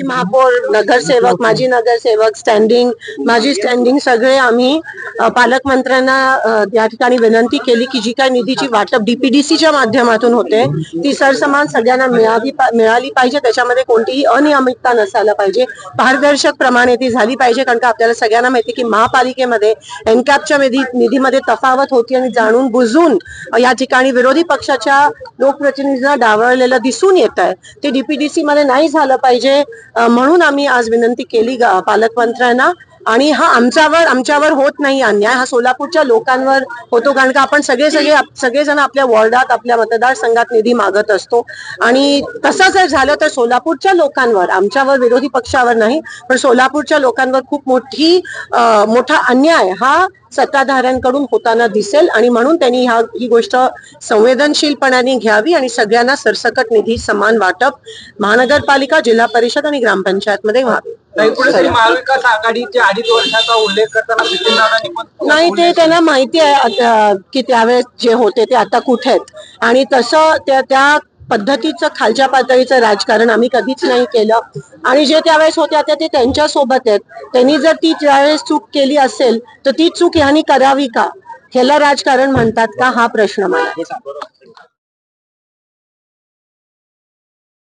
की महापौर, नगरसेवक, माजी नगरसेवक, स्टँडिंग, माजी स्टँडिंग सगळे आम्ही पालकमंत्र्यांना या ठिकाणी विनंती केली की जी काही निधीची वाटप डीपीडीसीच्या माध्यमातून होते ती सरसमान सगळ्यांना मिळाली पाहिजे. त्याच्यामध्ये कोणतीही अनियमितता नसायला पाहिजे, पारदर्शक प्रमाणे ती झाली पाहिजे. कारण का आपल्याला सगळ्यांना माहिती की महापालिकेमध्ये एनकॅपच्या निधीमध्ये तफावत होती आणि जाणून बुजून या ठिकाणी विरोधी पक्षाच्या लोकप्रतिनिधींना डावळलेलं दिसून येत आहे. ते डीपीडीसी मध्ये नाही झालं पाहिजे म्हणून आम्ही आज विनंती केली पालकमंत्र्यांना. आणि हा आमच्यावर होत नाही अन्याय, हा सोलापूरच्या लोकांवर होतो. कारण का आपण सगळेजण आपल्या वॉर्डात, आपल्या मतदारसंघात निधी मागत असतो आणि तसं जर झालं तर सोलापूरच्या लोकांवर, आमच्यावर विरोधी पक्षावर नाही पण सोलापूरच्या लोकांवर खूप मोठा अन्याय हा सत्ताधाऱ्यांकडून होताना दिसेल. आणि म्हणून त्यांनी ही गोष्ट संवेदनशीलपणाने घ्यावी आणि सगळ्यांना सरसकट निधी समान वाटप महानगरपालिका, जिल्हा परिषद आणि ग्रामपंचायत मध्ये व्हावे. महाविकास आघाडीच्या 2.5 वर्षाचा उल्लेख करताना नाही, ते त्यांना माहिती आहे की त्यावेळेस जे होते ते आता कुठे आहेत. आणि तसं त्या पद्धतीचं खालच्या पातळीचं राजकारण आम्ही कधीच नाही केलं. आणि जे त्यावेळेस होते आता ते त्यांच्या सोबत आहेत. त्यांनी जर ती त्यावेळेस चूक केली असेल तर ती चूक ह्यांनी करावी का, ह्याला राजकारण म्हणतात का, हा प्रश्न मला आहे.